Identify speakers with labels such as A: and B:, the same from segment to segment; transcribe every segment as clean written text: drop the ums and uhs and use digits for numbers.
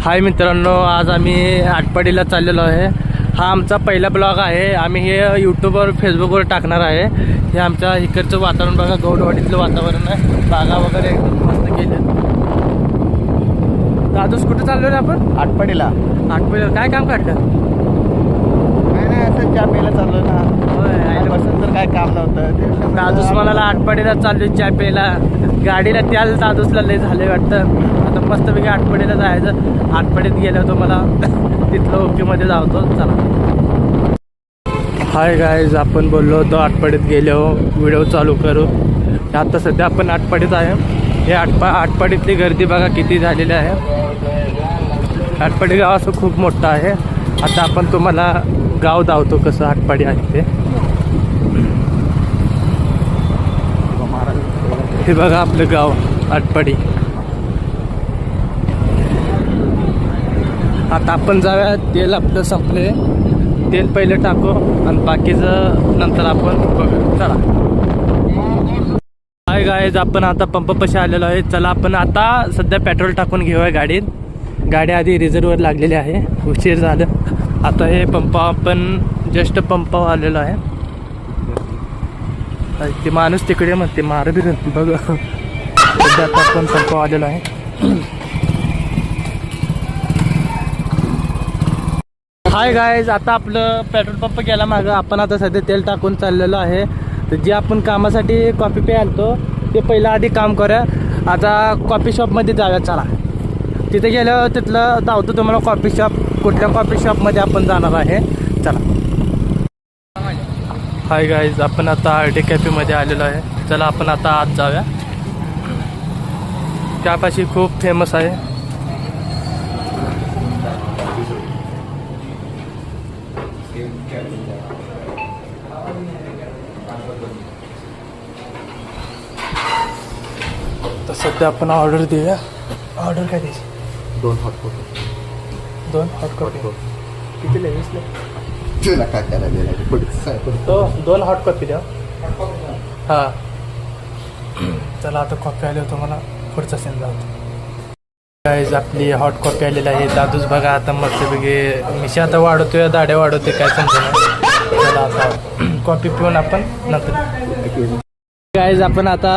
A: हाय मित्रांनो, आज आम्ही आटपाडीला चाललेलो आहे। हा आमचा पहिला ब्लॉग आहे। आम्ही हे यूट्यूबवर फेसबुकवर टाकणार आहे। हे आमच्या इकडचं वातावरण बघा, गौडवाडीतलं वातावरण आहे, बागा वगैरे एकदम मस्त केले। दादूस कुठे चाललो रे आपण?
B: आटपाडीला।
A: आटपाडीला काय काम काढलं?
B: काय नाही, असं चहा प्यायला चाललो ना। बसून तर काय काम नव्हतं।
A: दादूस म्हणाला आटपाडीला चाललोय चहा प्यायला। गाडीला त्याला दादूसला लय झाले वाटतं। आता मस्तपैकी आटपाडीला जायचं। आटपाडीत गेल्यावर मला तिथलं ओके मध्ये जावतो। चला। हाय गाईज, आपण बोललो होतो आटपाडीत गेल्यावर व्हिडिओ चालू करू। आता सध्या आपण आटपाडीत आहे। हे आटपाडीतली गर्दी बघा किती झालेली आहे। आटपाडी गाव असं खूप मोठं आहे। आता आपण तुम्हाला गाव दावतो कसं आटपाडी आहे ते। हे बघा आपलं गाव आटपाडी। आता आपण जाऊया, तेल आपलं संपले, तेल पहिले टाकू आणि बाकीचं नंतर आपण बघू। चला। हाय गाईज, आपण आता पंपापाशी आलेलो आहे। चला, आपण आता सध्या पेट्रोल टाकून घेऊया गाडीत। गाडी आधी रिझर्ववर लागलेली आहे, उशीर झालं। आता हे आपण जस्ट पंपावर आलेलो आहे। ते माणूस तिकडे म्हणते मार बी बघ। सध्या आता आपण पंपावर आलेलो आहे। हाय गाईज, आता आपलं पेट्रोल पंप गेला मागं। आपण आता सध्या तेल टाकून चाललेलो आहे। तर जे आपण कामासाठी कॉफी पे आणतो ते पहिलं आधी काम करूया। आता कॉफी शॉपमध्ये जाऊया। चला, तिथे गेल्यावर तिथलं धावतो तुम्हाला कॉफी शॉप, कुठल्या कॉफी शॉपमध्ये आपण जाणार आहे। चला। हाय गाईज, आपण आता आरडी कॅफेमध्ये आलेलो आहे। चला, आपण आता आत जाऊया। त्यापाशी खूप फेमस आहे। तर सध्या आपण ऑर्डर देऊया। ऑर्डर काय द्यायची?
B: 2 हॉट कॉफी।
A: 2 हॉट कॉफी किती लागेल?
B: तुला काय करायला?
A: तो 2 हॉट कॉफी द्या। हां, चला आता कॉफी आली होतो, मला पुढचा सीन जातो। गाईज, आपली हॉट कॉफी आलेली आहे। दादूच बघा आता मस्तपैकी मिशी आता वाढवतोय, दाढ्या वाढवतोय, काय समजेना। चला आता कॉफी पिऊन आपण नंतर। गाईज, आपण आता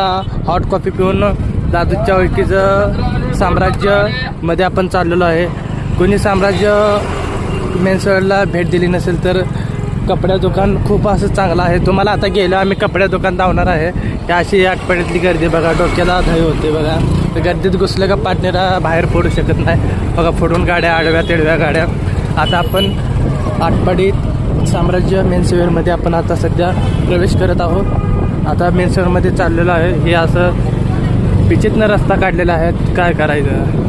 A: हॉट कॉफी पिऊन दादूच्या ओळखीचं साम्राज्यमध्ये आपण चाललेलो आहे। कोणी साम्राज्य मेन्सवेअरला भेट दिली नसेल तर कपड्या दुकान खूप असं चांगलं आहे। तुम्हाला आता गेलं आम्ही कपड्या दुकान धावणार आहे। त्या अशी आटपाडीतली गर्दी बघा, डोक्याला धाई होते बघा। तर गर्दीत घुसलं का पार्टनरा बाहेर फोडू शकत नाही बघा, फोडून गाड्या, आडव्या तेडव्या गाड्या। आता आपण आटपाडीत साम्राज्य मेन्सवेअरमध्ये आपण आता सध्या प्रवेश करत आहोत। आता मेन्सवेअरमध्ये चाललेलो आहे। हे असं विचित्र रस्ता काढलेला आहे, काय करायचं।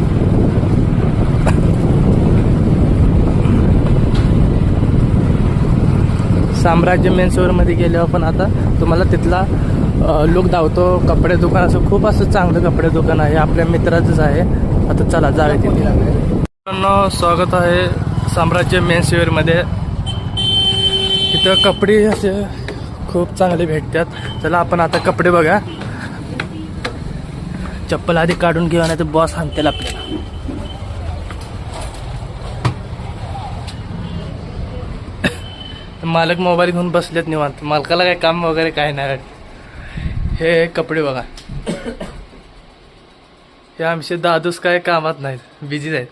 A: साम्राज्य मेन्सवेअरमध्ये गेल्यावर पण आता तुम्हाला तिथला लुक धावतो। कपडे दुकान असं खूप असं चांगलं कपडे दुकान आहे, आपल्या मित्राचंच आहे। आता चला जाऊया तिथे। मित्रांनो, स्वागत आहे साम्राज्य मेन्सवेअरमध्ये। इथं कपडे असे खूप चांगले भेटतात। चला, आपण आता कपडे बघा। चप्पल आधी काढून घेऊया, नाही तर बॉस हाणतील आपल्याला। मालक मोबाईल घेऊन बसलेत निवांत, मालकाला काय काम वगैरे काय नाही। हे कपडे बघा, हे आमचे दादूस काय कामात नाहीत, बिझी आहेत।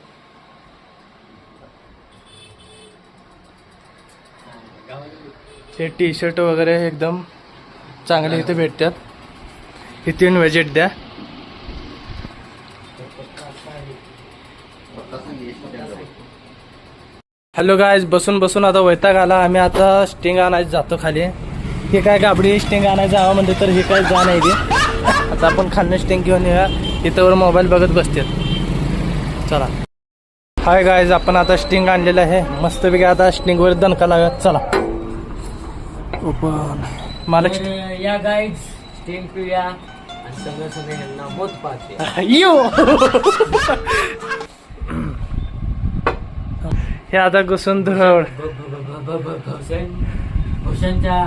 A: हे टी शर्ट वगैरे एकदम चांगले इथे भेटतात। इथे व्हिजिट द्या। हॅलो गाईज, बसून बसून आता वैताग आला। आम्ही आता स्टिंग आणायला जातो खाली। हे काय गाबडी स्टिंग आणायला जावं म्हणजे तर हे काय जा नाही ते। आता आपण खाल्लं स्टिंग घेऊन येऊया, इथं मोबाईल बघत बसते। चला। हाय गाईज, आपण आता स्टिंग आणलेलं आहे। मस्तपैकी आता स्टिंगवर दणका लागत। चला ओपन। मालक
C: या गाईड स्टिंग पिऊया आणि सगळं यांना मोत पाहते।
A: यो हे आता घुसून धुळ
C: भूषणच्या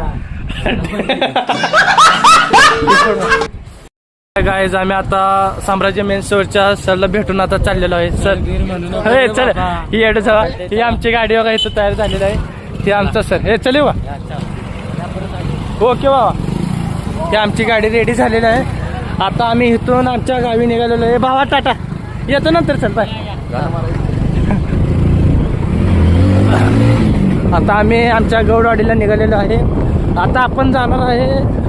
A: गाईज आम्ही आता साम्राज्य मेन स्टोअरच्या सरला भेटून आता चाललेलो आहे. सर हे चल ही एड जावा, ही आमची गाडी वगैरे इथं तयार झालेली आहे. हे आमचं सर हे चले वा ओके बाबा. ही आमची गाडी रेडी झालेली आहे. आता आम्ही इथून आमच्या गावी निघालेलो आहे. बाबा टाटा येतो नंतर चल बाय. आता आम्ही आमच्या गौडवाडीला निघालेलो आहे. आता आपण जाणार आहे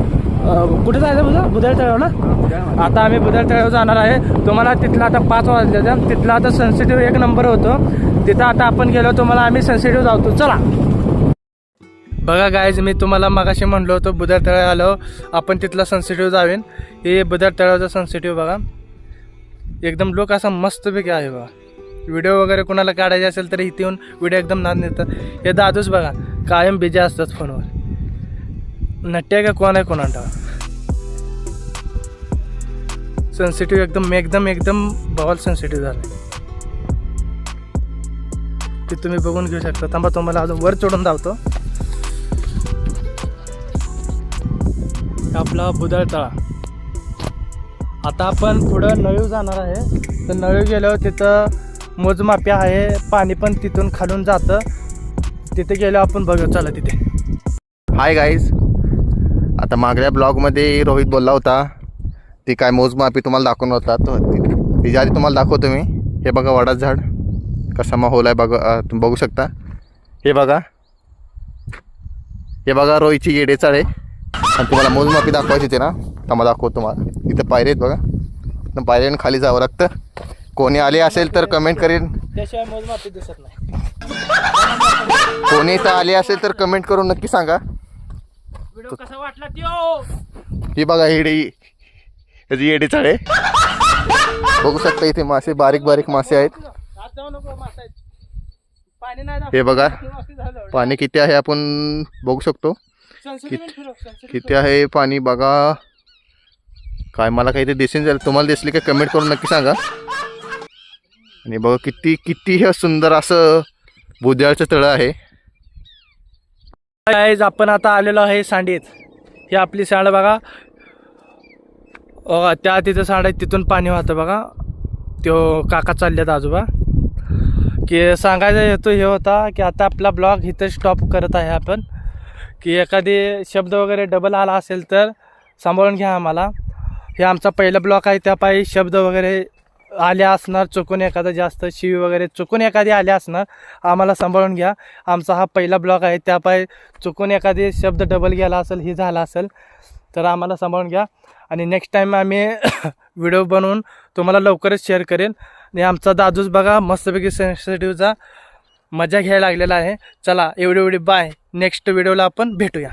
A: कुठे जायचं बुधाळ तळाव ना. आता आम्ही बुधाळ तळाव जाणार आहे. तुम्हाला तिथलं आता 5 वाजले तिथलं आता सेन्सिटिव्ह 1 नंबर होतो तिथं. आता आपण गेलो तुम्हाला आम्ही सेन्सिटिव्ह जातो. चला बघा गाईज मी तुम्हाला मगाशी म्हणलो होतो बुधाळ तळाव आलो आपण तिथला सेन्सिटिव्ह जावेन. हे बुधाळ तळावचा सेन्सिटिव्ह बघा एकदम लोक असा मस्तपैकी आहे बघा. व्हिडिओ वगैरे कोणाला काढायचे असेल तर इथे येऊन व्हिडिओ एकदम नाद नेतात. हे दादूच बघा कायम बिजी असतात फोनवर. नट्या का कोण आहे कोणाला सेन्सिटिव्ह एकदम एकदम एकदम बवाल सेन्सिटिव्ह झालं. ते तुम्ही बघून घेऊ शकता. थांबा तुम्हाला अजून वर चढून धावतो. आपला बुधाळ तळा. आता आपण पुढं नळीव जाणार आहे. तर नळीव गेल्यावर तिथं मोजमापी आहे. पाणी पण तिथून खालून जातं. तिथे गेलो आपण बघू. चला तिथे.
B: हाय गाईज, आता मागल्या ब्लॉगमध्ये रोहित बोलला होता ती काय मोजमापी तुम्हाला दाखवणार होता. तो तिच्या आधी तुम्हाला दाखवतो मी. हे बघा वडाचं झाड कसा माहोल आहे बघा. तुम्ही बघू शकता. हे बघा रोहीची येडे चाळे. आणि तुम्हाला मोजमापी दाखवायची होती ना तर दाखवतो तुम्हाला. इथं पायरे आहेत बघा. तर पायऱ्यानं खाली जावं लागतं. कोणी आले असेल तर कमेंट करेन.
A: त्याशिवाय मोजमापी दिसत नाही.
B: कोणी इथं आले असेल तर कमेंट करून नक्की सांगा.
A: व्हिडिओ कसा वाटला त्यो.
B: ही बघा याची येडे चाळे. बघू शकता इथे मासे बारीक बारीक मासे आहेत. हे बघा पाणी किती आहे आपण बघू शकतो. किती आहे पाणी बघा. काय मला काही ते दिसेल झालं. तुम्हाला दिसले का कमेंट करून नक्की सांगा. आणि बघा किती हे सुंदर असं बुधाळचं तळं आहे.
A: गाईज आपण आता आलेलो आहे सांडीत. ही आपली सांड बघा. त्या तिथं सांड आहे तिथून पाणी वाहतं बघा. तो काका चालल्यात आजोबा. की सांगायचा हेतू हे होता की आता आपला ब्लॉग इथं स्टॉप करत आहे आपण. की एखादी शब्द वगैरे डबल आला असेल तर सांभाळून घ्या आम्हाला. हे आमचा पहिला ब्लॉग आहे. त्यापायी शब्द वगैरे आल्या असणार. चुकून एखादा जास्त शिवी वगैरे चुकून एखादी आल्या असणार. आम्हाला सांभाळून घ्या. आमचा हा पहिला ब्लॉग आहे. त्यापायी चुकून एखादी शब्द डबल गेला असेल ही झाला असेल तर आम्हाला सांभाळून घ्या. आणि नेक्स्ट टाईम आम्ही व्हिडिओ बनवून तुम्हाला लवकरच शेअर करेन. आणि आमचा दादूच बघा मस्तपैकी सेन्सिटिव्हचा मजा घ्यायला लागलेला आहे. चला एवढी बाय. नेक्स्ट व्हिडिओला आपण भेटूया.